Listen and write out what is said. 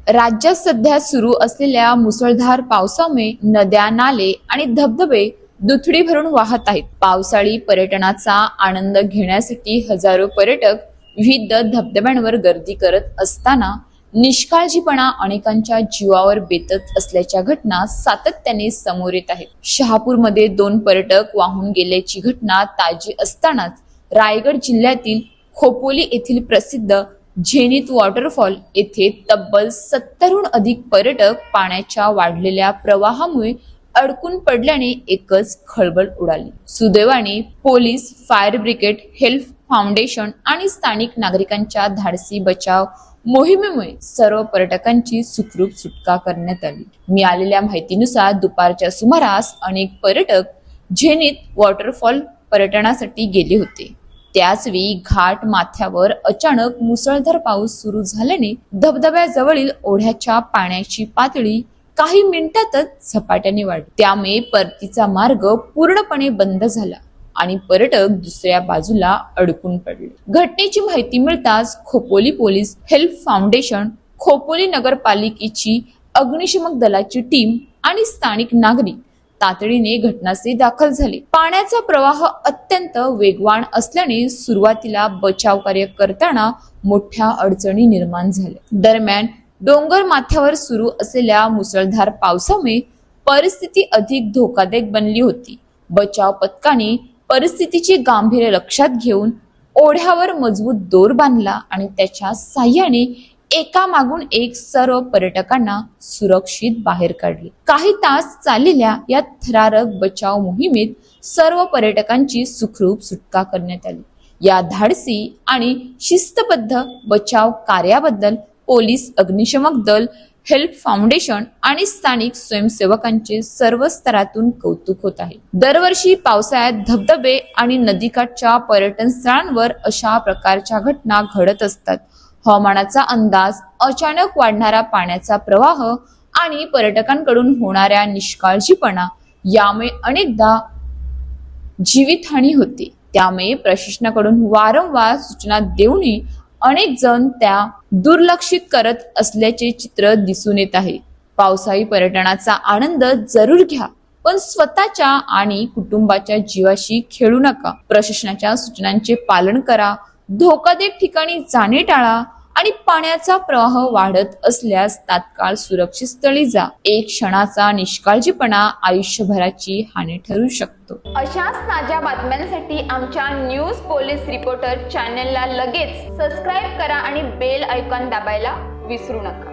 राज्यात सध्या सुरू असलेल्या मुसळधार पावसामुळे नद्या, नाले आणि धबधबे दुथडी भरून वाहत आहेत. पावसाळी पर्यटनाचा आनंद घेण्यासाठी हजारो पर्यटक विविध धबधब्यांवर गर्दी करत असताना निष्काळजीपणा अनेकांच्या जीवावर बेतत असल्याच्या घटना सातत्याने समोर येत आहेत. शहापूरमध्ये 2 पर्यटक वाहून गेल्याची घटना ताजी असतानाच रायगड जिल्ह्यातील खोपोली येथील प्रसिद्ध झेनिथ वॉटरफॉल येथे तब्बल 70हून अधिक पर्यटक पाण्याच्या वाढलेल्या प्रवाहामुळे अडकून पडल्याने एकच खळबळ उडाली. सुदैवाने police, fire brigade, help foundation आणि स्थानिक नागरिकांच्या धाडसी बचाव मोहिमेमुळे सर्व पर्यटकांची सुखरूप सुटका करण्यात आली. मिळालेल्या माहितीनुसार दुपारच्या सुमारास अनेक पर्यटक झेनिथ वॉटरफॉल पर्यटनासाठी गेले होते. त्याचवेळी घाट माथ्यावर अचानक मुसळधार पाऊस सुरू झाल्याने धबधब्याजवळील ओढ्याच्या पाण्याची पातळी काही मिनिटातच झपाट्याने वाढली. त्यामुळे परतीचा मार्ग पूर्णपणे बंद झाला आणि पर्यटक दुसऱ्या बाजूला अडकून पडले. घटनेची माहिती मिळताच Khopoli police, Help Foundation, Khopoli नगरपालिकेची अग्निशमन दलाची टीम आणि स्थानिक नागरिक तातडीने घटनास्थळी दाखल झाले. पाण्याचा प्रवाह अत्यंत वेगवान असल्याने सुरुवातीला बचाव कार्य करताना मोठ्या अडचणी निर्माण झाल्या. दरम्यान डोंगर माथ्यावर सुरू असलेल्या मुसळधार पावसामुळे परिस्थिती अधिक धोकादायक बनली होती. बचाव पथकाने परिस्थितीचे गांभीर्य लक्षात घेऊन ओढ्यावर मजबूत दोर बांधला आणि त्याच्या साह्याने एकामागून एक सर्व पर्यटकांना सुरक्षित बाहेर काढले. काही तास चाललेल्या या थरारक बचाव मोहिमेत सर्व पर्यटकांची सुखरूप सुटका करण्यात आली. या धाडसी आणि शिस्तबद्ध बचाव कार्याबद्दल पोलीस, अग्निशमन दल, हेल्प फाउंडेशन आणि स्थानिक स्वयंसेवकांचे सर्व स्तरातून कौतुक होत आहे. दरवर्षी पावसाळ्यात धबधबे आणि नदीकाठच्या पर्यटन स्थळांवर अशा प्रकारच्या घटना घडत असतात. हवामानाचा अंदाज, अचानक वाढणारा पाण्याचा प्रवाह आणि पर्यटकांकडून होणाऱ्या निष्काळजीपणा यामुळे अनेकदा जीवितहानी होते. त्यामुळे प्रशासनाकडून वारंवार सूचना देऊनही अनेक जण त्या दुर्लक्षित करत असल्याचे चित्र दिसून येत आहे. पावसाळी पर्यटनाचा आनंद जरूर घ्या, पण स्वतःच्या आणि कुटुंबाच्या जीवाशी खेळू नका. प्रशासनाच्या सूचनांचे पालन करा, धोकादायक ठिकाणी जाणे टाळा आणि पाण्याचा प्रवाह वाढत असल्यास तात्काळ सुरक्षित स्थळी जा. एक क्षणाचा निष्काळजीपणा आयुष्यभराची हानी ठरू शकतो. अशाच ताज्या बातम्यांसाठी आमच्या न्यूज पोलीस रिपोर्टर चॅनलला लगेच सबस्क्राईब करा आणि बेल आयकॉन दाबायला विसरू नका.